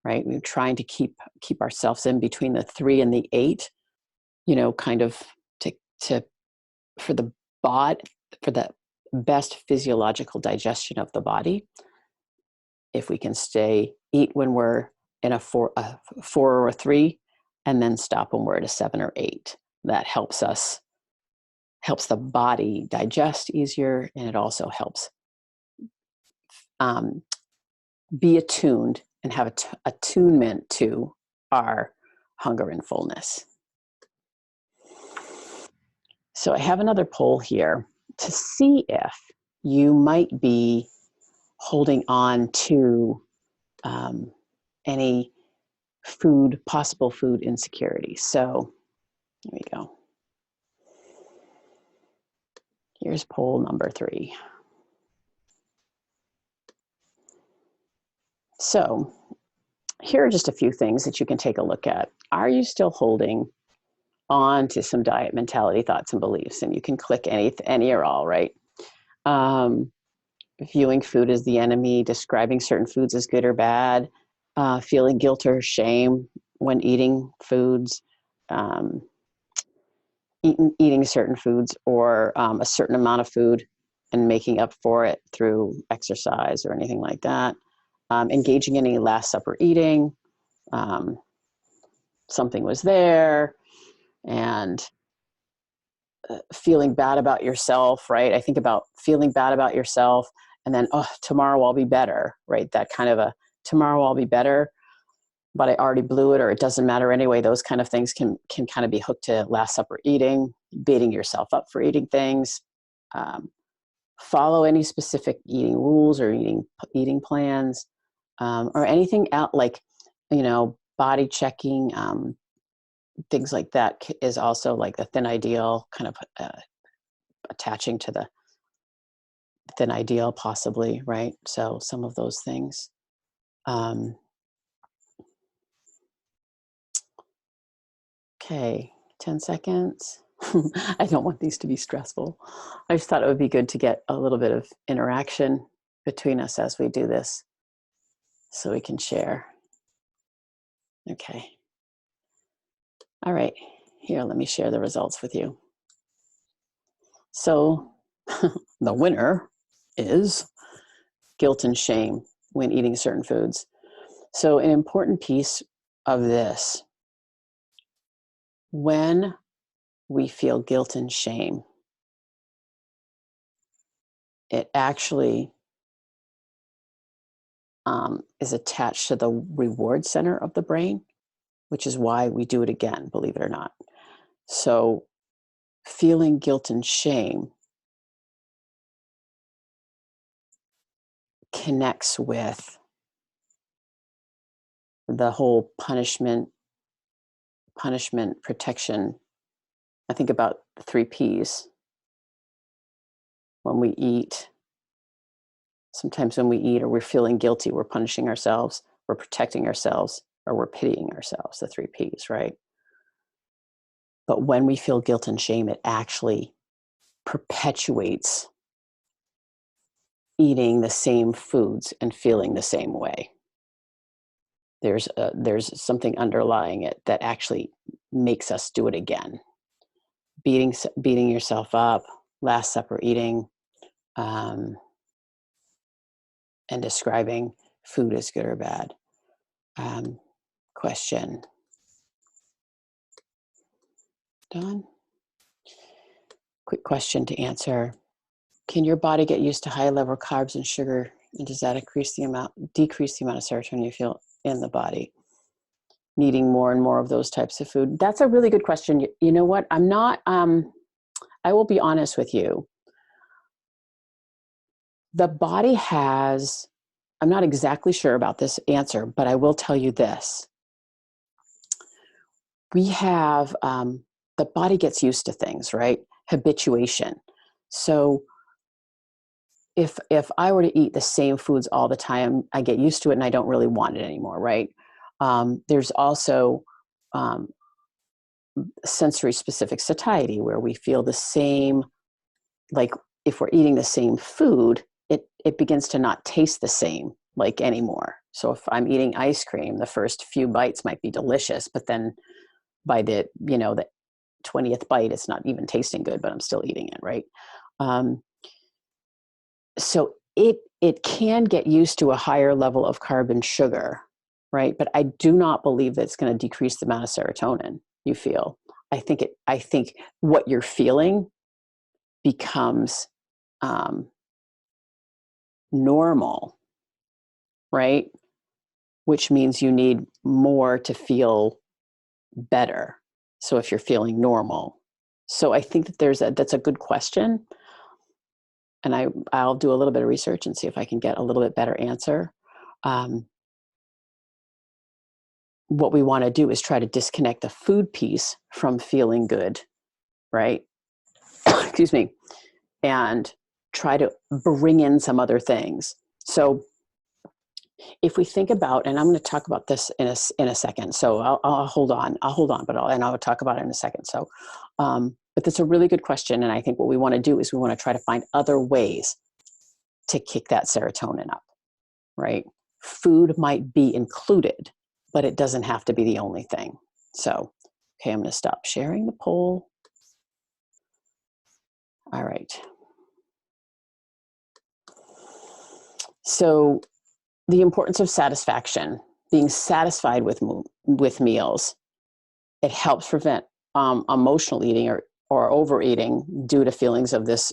Right? We're trying to keep ourselves in between the 3 and the 8, kind of to for the for the best physiological digestion of the body. If we can eat when we're in a 4 or a 3, and then stop when we're at a 7 or 8, that helps the body digest easier, and it also helps be attuned and have attunement to our hunger and fullness. So I have another poll here to see if you might be holding on to any possible food insecurity. So here we go. Here's poll number 3. So here are just a few things that you can take a look at. Are you still holding on to some diet mentality, thoughts, and beliefs? And you can click any or all, right? Viewing food as the enemy, describing certain foods as good or bad, feeling guilt or shame when eating foods, eating certain foods or a certain amount of food and making up for it through exercise or anything like that. Engaging in any Last Supper eating. Something was there and feeling bad about yourself, right? I think about feeling bad about yourself and then, oh, tomorrow I'll be better, right? That kind of a tomorrow I'll be better, but I already blew it, or it doesn't matter anyway. Those kind of things can kind of be hooked to Last Supper eating, beating yourself up for eating things. Follow any specific eating rules or eating plans, or anything out like, body checking, things like that is also like the thin ideal, kind of attaching to the thin ideal possibly, right? So some of those things. Okay, 10 seconds. I don't want these to be stressful. I just thought it would be good to get a little bit of interaction between us as we do this so we can share. Okay. All right, here, let me share the results with you. So the winner is guilt and shame when eating certain foods. So an important piece of this, when we feel guilt and shame, it actually is attached to the reward center of the brain, which is why we do it again, believe it or not. So feeling guilt and shame connects with the whole punishment, protection. I think about the 3 Ps. When we eat, sometimes when we eat or we're feeling guilty, we're punishing ourselves, we're protecting ourselves, or we're pitying ourselves, the 3 Ps, right? But when we feel guilt and shame, it actually perpetuates eating the same foods and feeling the same way. There's something underlying it that actually makes us do it again. Beating yourself up, Last Supper eating, and describing food as good or bad. Question. Done. Quick question to answer. Can your body get used to high level carbs and sugar? And does that decrease the amount of serotonin you feel in the body? Needing more and more of those types of food? That's a really good question. You know what? I'm not, I will be honest with you. The body has, I'm not exactly sure about this answer, but I will tell you this. We have, the body gets used to things, right? Habituation. So if I were to eat the same foods all the time, I get used to it and I don't really want it anymore, right? There's also sensory specific satiety where we feel the same, like if we're eating the same food, it begins to not taste the same like anymore. So if I'm eating ice cream, the first few bites might be delicious, but then by the 20th bite, it's not even tasting good, but I'm still eating it, right? So it can get used to a higher level of carb and sugar, right? But I do not believe that it's going to decrease the amount of serotonin you feel. I think what you're feeling becomes normal, right? Which means you need more to feel better. So if you're feeling normal. So I think that that's a good question. And I'll do a little bit of research and see if I can get a little bit better answer. What we want to do is try to disconnect the food piece from feeling good, right? Excuse me. And try to bring in some other things. So If we think about, and I'm going to talk about this in a second, so I'll hold on, but I'll talk about it in a second. So, but that's a really good question, and I think what we want to do is we want to try to find other ways to kick that serotonin up, right? Food might be included, but it doesn't have to be the only thing. So, okay, I'm going to stop sharing the poll. All right. So, the importance of satisfaction, being satisfied with meals, it helps prevent emotional eating or overeating due to feelings of this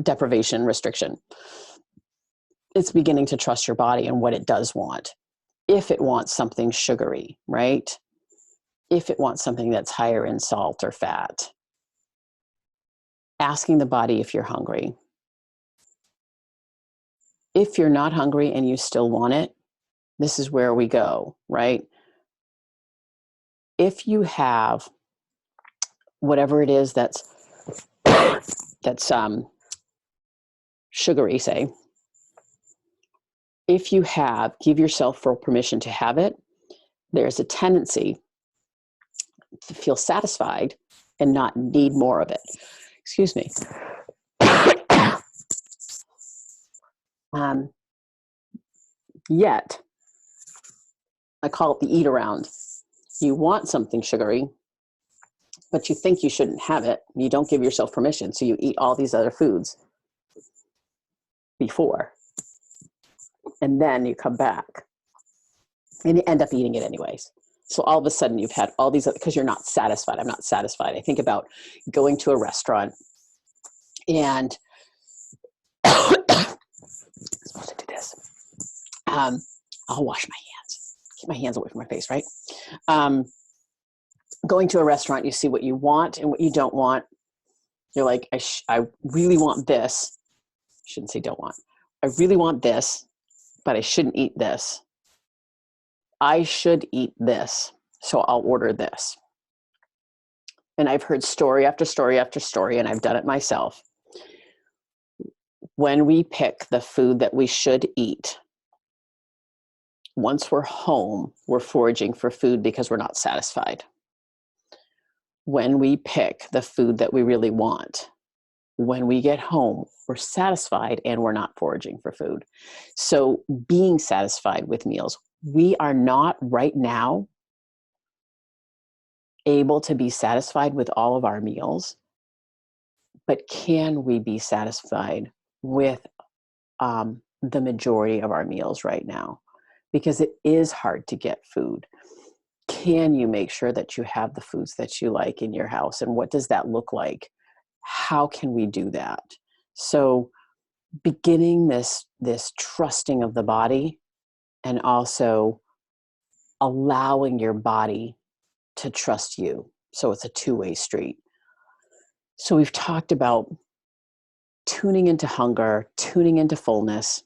deprivation restriction. It's beginning to trust your body and what it does want. If it wants something sugary, right? If it wants something that's higher in salt or fat. Asking the body if you're hungry. If you're not hungry and you still want it, this is where we go, right? If you have whatever it is that's sugary, say, if you give yourself full permission to have it, there's a tendency to feel satisfied and not need more of it. Excuse me. Yet, I call it the eat around. You want something sugary, but you think you shouldn't have it. You don't give yourself permission, so you eat all these other foods before. And then you come back and you end up eating it anyways. So all of a sudden you've had all these, because you're not satisfied. I'm not satisfied. I think about going to a restaurant and I'm supposed to do this. I'll wash my hands. Keep my hands away from my face, right? Going to a restaurant, you see what you want and what you don't want. You're like, I really want this. I shouldn't say don't want. I really want this, but I shouldn't eat this. I should eat this, so I'll order this. And I've heard story after story after story, and I've done it myself. When we pick the food that we should eat, once we're home, we're foraging for food because we're not satisfied. When we pick the food that we really want, when we get home, we're satisfied and we're not foraging for food. So being satisfied with meals, we are not right now able to be satisfied with all of our meals, but can we be satisfied with the majority of our meals right now? Because it is hard to get food. Can you make sure that you have the foods that you like in your house? And what does that look like? How can we do that? So beginning this trusting of the body, and also allowing your body to trust you. So it's a two-way street. So we've talked about tuning into hunger, tuning into fullness.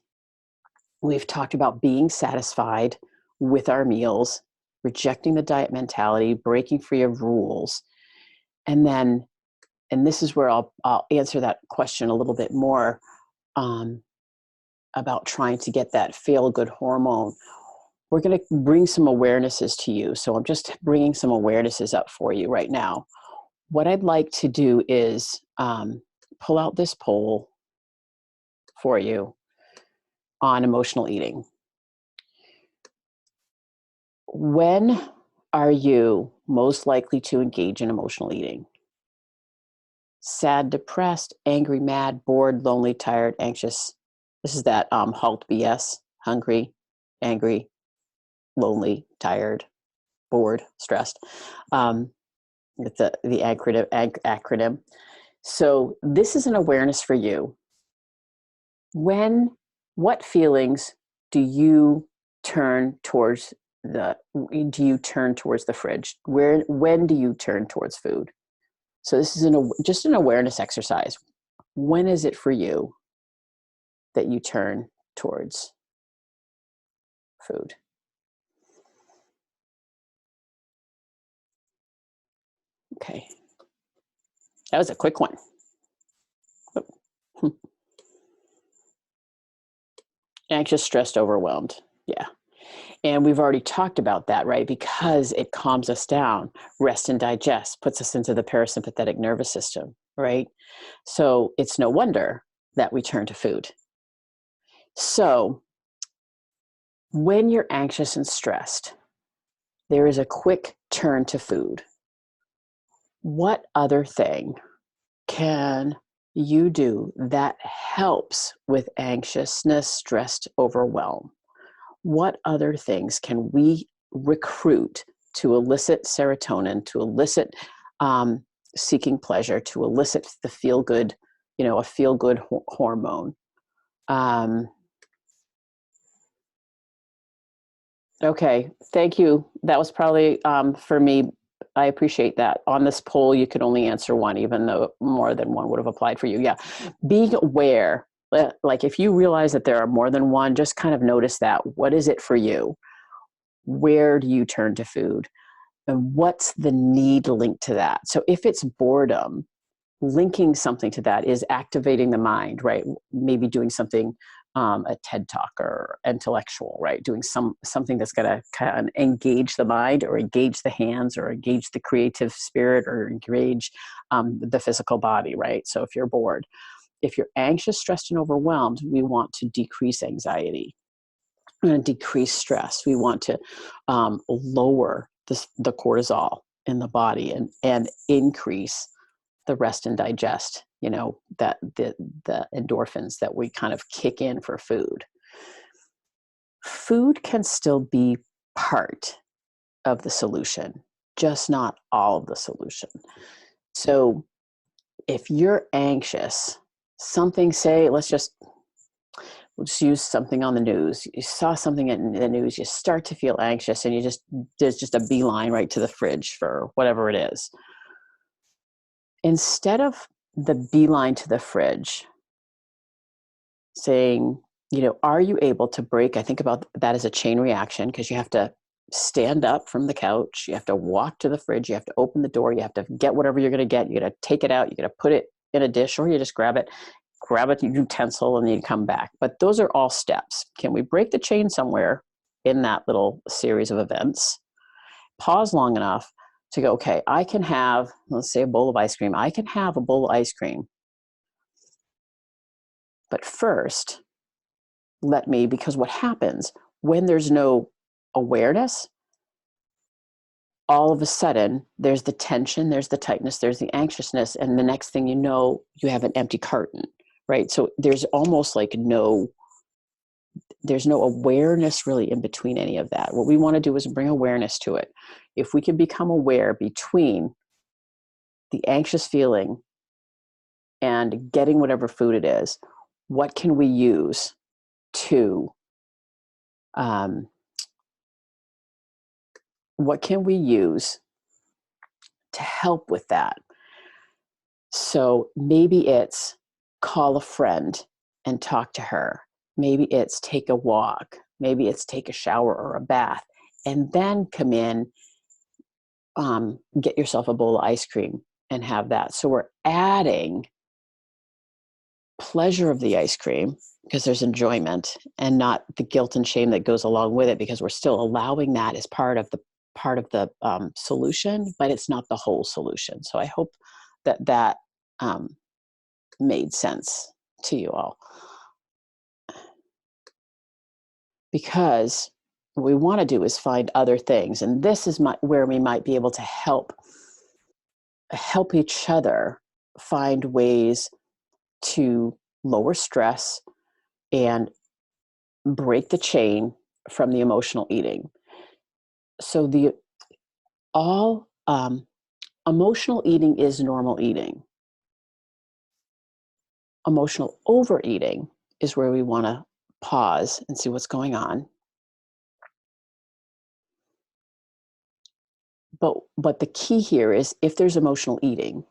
We've talked about being satisfied with our meals, rejecting the diet mentality, breaking free of rules. And then, and this is where I'll answer that question a little bit more, about trying to get that feel-good hormone. We're going to bring some awarenesses to you. So I'm just bringing some awarenesses up for you right now. What I'd like to do is pull out this poll for you on emotional eating. When are you most likely to engage in emotional eating? Sad, depressed, angry, mad, bored, lonely, tired, anxious. This is that HALT BS, hungry, angry, lonely, tired, bored, stressed. It's the acronym. So this is an awareness for you. What feelings do you turn towards the fridge? When do you turn towards food? So this is just an awareness exercise. When is it for you that you turn towards food? Okay. That was a quick one. Anxious, stressed, overwhelmed. Yeah. And we've already talked about that, right? Because it calms us down, rest and digest, puts us into the parasympathetic nervous system, right? So it's no wonder that we turn to food. So when you're anxious and stressed, there is a quick turn to food. What other thing can you do that helps with anxiousness, stressed, overwhelm? What other things can we recruit to elicit serotonin, to elicit seeking pleasure, to elicit the feel good, a feel good hormone? Okay, thank you. That was probably for me. I appreciate that. On this poll, you could only answer one, even though more than one would have applied for you. Yeah. Being aware, like if you realize that there are more than one, just kind of notice that. What is it for you? Where do you turn to food? And what's the need linked to that? So if it's boredom, linking something to that is activating the mind, right? Maybe doing something, a TED talk or intellectual, right? Doing something that's going to kind of engage the mind or engage the hands or engage the creative spirit or engage the physical body, right? So if you're bored, if you're anxious, stressed, and overwhelmed, we want to decrease anxiety. We're going to decrease stress. We want to lower the cortisol in the body and increase the rest and digest, that the endorphins that we kind of kick in for food. Food can still be part of the solution, just not all of the solution. So if you're anxious, we'll just use something on the news. You saw something in the news, you start to feel anxious and there's just a beeline right to the fridge for whatever it is. Instead of the beeline to the fridge, saying, are you able to break? I think about that as a chain reaction because you have to stand up from the couch. You have to walk to the fridge. You have to open the door. You have to get whatever you're going to get. You got to take it out. You got to put it in a dish or you just grab a utensil and then you come back. But those are all steps. Can we break the chain somewhere in that little series of events? Pause long enough to go, okay, I can have, let's say, a bowl of ice cream. I can have a bowl of ice cream. But first, because what happens when there's no awareness, all of a sudden there's the tension, there's the tightness, there's the anxiousness, and the next thing you know, you have an empty carton, right? So there's almost like there's no awareness really in between any of that. What we want to do is bring awareness to it. If we can become aware between the anxious feeling and getting whatever food it is, what can we use to help with that? So maybe it's call a friend and talk to her. Maybe it's take a walk. Maybe it's take a shower or a bath and then come in, get yourself a bowl of ice cream and have that. So we're adding pleasure of the ice cream because there's enjoyment and not the guilt and shame that goes along with it, because we're still allowing that as part of the solution, but it's not the whole solution. So I hope that made sense to you all, because what we want to do is find other things, and this is where we might be able to help each other find ways to lower stress and break the chain from the emotional eating. So emotional eating is normal eating. Emotional overeating is where we want to pause and see what's going on. But the key here is, if there's emotional eating,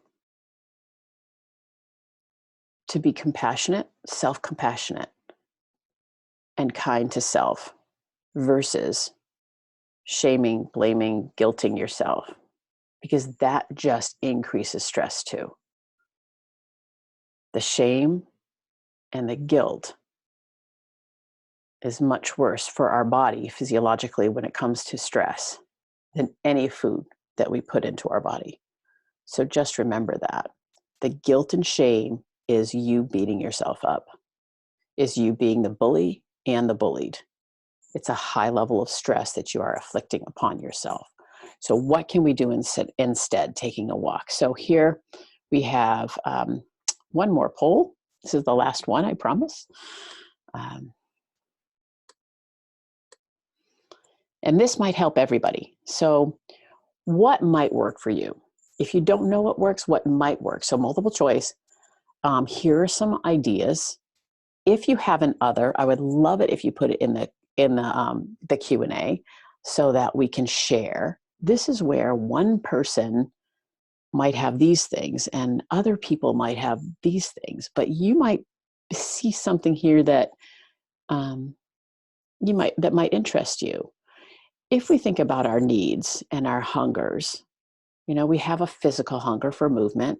to be compassionate, self-compassionate, and kind to self versus shaming, blaming, guilting yourself, because that just increases stress too. The shame and the guilt is much worse for our body physiologically when it comes to stress than any food that we put into our body. So just remember that. The guilt and shame is you beating yourself up, is you being the bully and the bullied. It's a high level of stress that you are afflicting upon yourself. So what can we do instead? Taking a walk. So here we have one more poll. This is the last one, I promise. And this might help everybody. So what might work for you? If you don't know what works, what might work? So multiple choice. Here are some ideas. If you have an other, I would love it if you put it in the Q&A so that we can share. This is where one person might have these things and other people might have these things, but you might see something here that that might interest you. If we think about our needs and our hungers, we have a physical hunger for movement.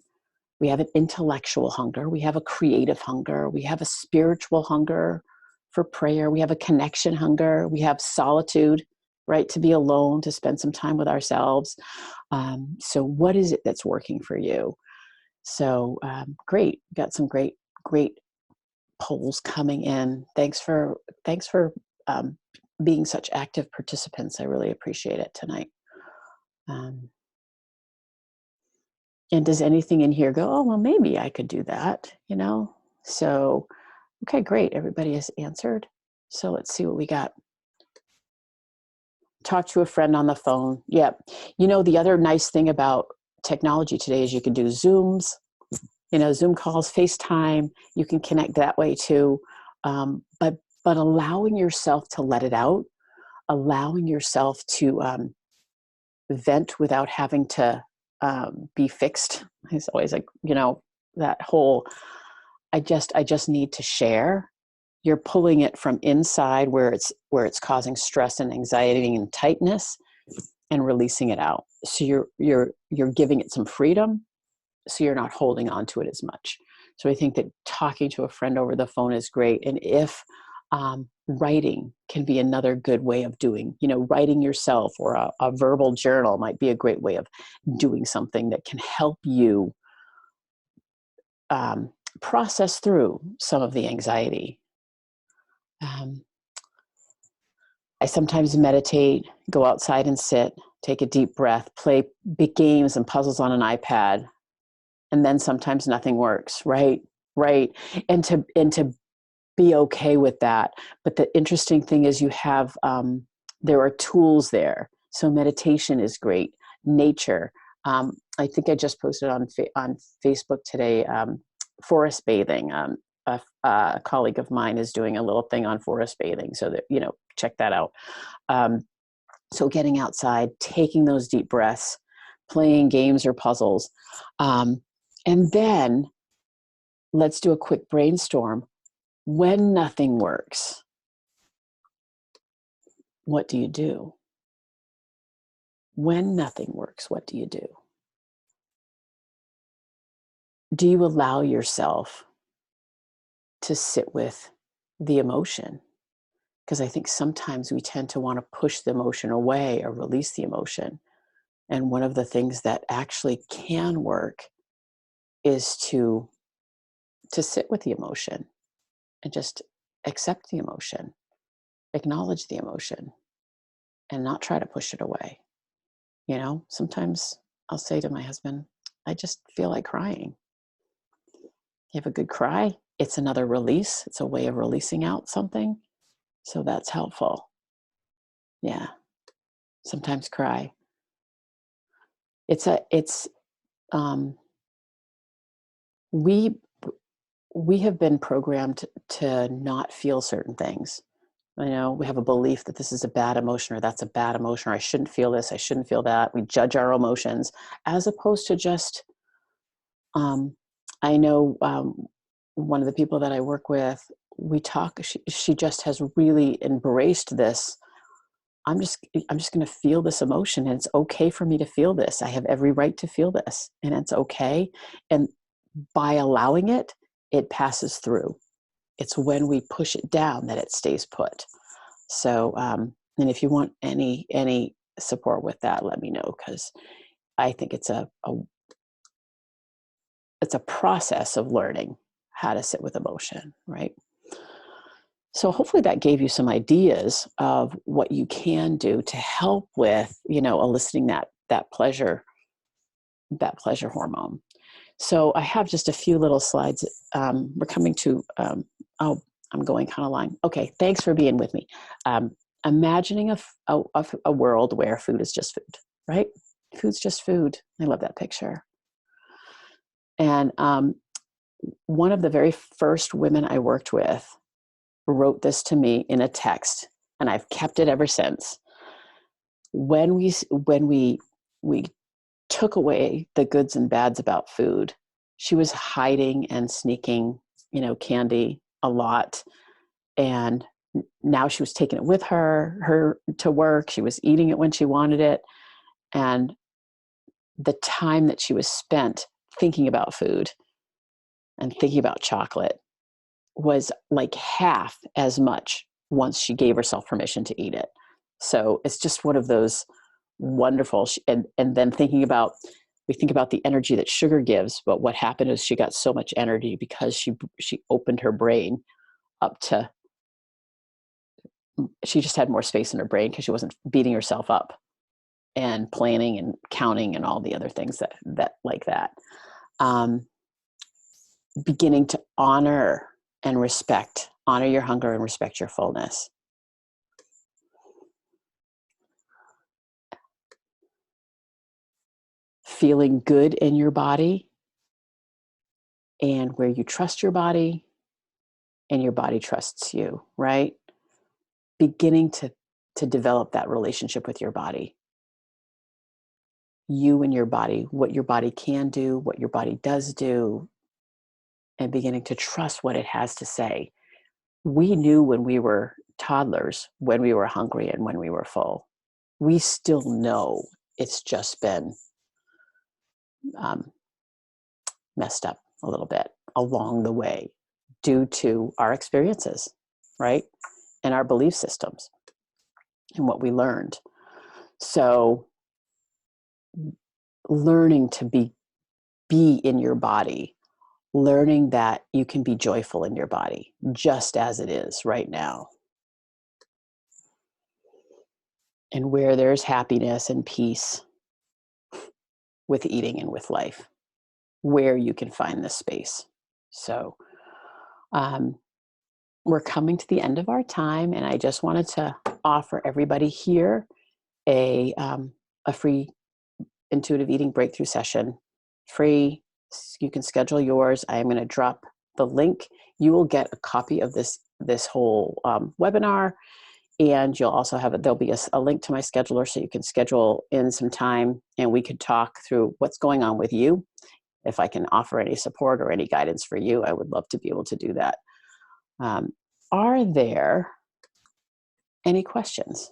We have an intellectual hunger. We have a creative hunger. We have a spiritual hunger for prayer. We have a connection hunger. We have solitude, right? To be alone, to spend some time with ourselves. So what is it that's working for you? So great. Got some great polls coming in. Thanks for being such active participants. I really appreciate it tonight. And does anything in here go, oh, well, maybe I could do that, So, okay, great. Everybody has answered. So let's see what we got. Talk to a friend on the phone. Yep. The other nice thing about technology today is you can do Zooms, Zoom calls, FaceTime. You can connect that way too. But allowing yourself to let it out, allowing yourself to vent without having to be fixed. It's always like, that whole, I just need to share. You're pulling it from inside where it's causing stress and anxiety and tightness and releasing it out. So you're giving it some freedom. So you're not holding on to it as much. So I think that talking to a friend over the phone is great. And if writing can be another good way of doing, writing yourself or a verbal journal might be a great way of doing something that can help you process through some of the anxiety. I sometimes meditate, go outside and sit, take a deep breath, play big games and puzzles on an iPad. And then sometimes nothing works, right? Right. And to be okay with that. But the interesting thing is you have, there are tools there. So meditation is great. Nature. I think I just posted on Facebook today, forest bathing. A colleague of mine is doing a little thing on forest bathing. So that, check that out. So getting outside, taking those deep breaths, playing games or puzzles. And then let's do a quick brainstorm. When nothing works, what do you do? When nothing works, what do you do? Do you allow yourself to sit with the emotion? Because I think sometimes we tend to want to push the emotion away or release the emotion. And one of the things that actually can work is to sit with the emotion and just accept the emotion, acknowledge the emotion, and not try to push it away. Sometimes I'll say to my husband, I just feel like crying. You have a good cry. It's another release. It's a way of releasing out something. So that's helpful. Yeah. Sometimes cry. We have been programmed to not feel certain things. We have a belief that this is a bad emotion or that's a bad emotion, or I shouldn't feel this, I shouldn't feel that. We judge our emotions as opposed to just, I know one of the people that I work with, she just has really embraced this. I'm just going to feel this emotion, and it's okay for me to feel this. I have every right to feel this, and it's okay. And by allowing it, it passes through. It's when we push it down that it stays put. So, and if you want any support with that, let me know, because I think it's a process of learning how to sit with emotion, right? So hopefully that gave you some ideas of what you can do to help with, eliciting that pleasure hormone. So I have just a few little slides. We're coming to, I'm going kind of long. Okay, thanks for being with me. Imagining a world where food is just food, right? Food's just food. I love that picture. And one of the very first women I worked with wrote this to me in a text, and I've kept it ever since. When we took away the goods and bads about food, she was hiding and sneaking, candy a lot. And now she was taking it with her to work. She was eating it when she wanted it. And the time that she was spent thinking about food and thinking about chocolate was like half as much once she gave herself permission to eat it. So it's just one of those wonderful, and then we think about the energy that sugar gives, but what happened is she got so much energy because she opened her brain up to, she just had more space in her brain because she wasn't beating herself up and planning and counting and all the other things that like that. Beginning to honor your hunger and respect your fullness. Feeling good in your body, and where you trust your body and your body trusts you, right? Beginning to develop that relationship with your body. You and your body, what your body can do, what your body does do, and beginning to trust what it has to say. We knew when we were toddlers, when we were hungry and when we were full. We still know. It's just been messed up a little bit along the way due to our experiences, right? And our belief systems and what we learned. So learning to be in your body, learning that you can be joyful in your body just as it is right now. And where there's happiness and peace with eating and with life, where you can find this space. So we're coming to the end of our time, and I just wanted to offer everybody here a free intuitive eating breakthrough session. Free. You can schedule yours. I am going to drop the link. You will get a copy of this whole webinar, and you'll also have there'll be a link to my scheduler, so you can schedule in some time and we could talk through what's going on with you. If I can offer any support or any guidance for you, I would love to be able to do that. Are there any questions?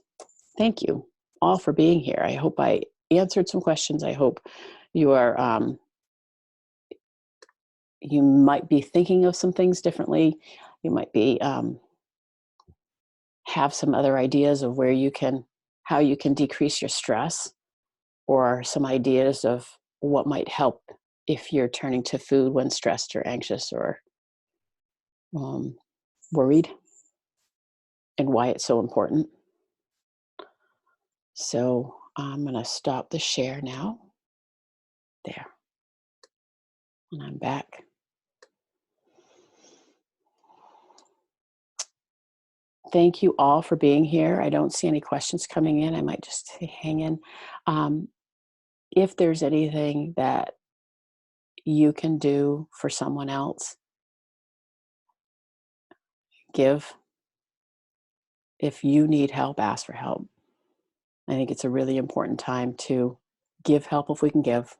Thank you all for being here. I hope I answered some questions. I hope you are, you might be thinking of some things differently. You might be, have some other ideas of how you can decrease your stress, or some ideas of what might help if you're turning to food when stressed or anxious or worried, and why it's so important. So I'm going to stop the share now. There. And I'm back. Thank you all for being here. I don't see any questions coming in. I might just hang in. If there's anything that you can do for someone else, give. If you need help, ask for help. I think it's a really important time to give help if we can give,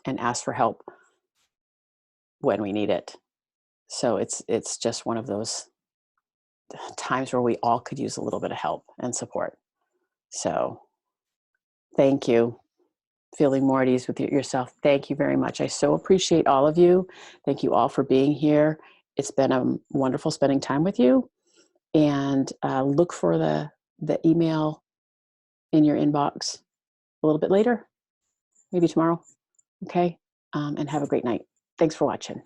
and ask for help when we need it. So it's just one of those times where we all could use a little bit of help and support. So thank you. Feeling more at ease with yourself. Thank you very much. I so appreciate all of you. Thank you all for being here. It's been wonderful spending time with you, and look for the email in your inbox a little bit later, maybe tomorrow. Okay. And have a great night. Thanks for watching.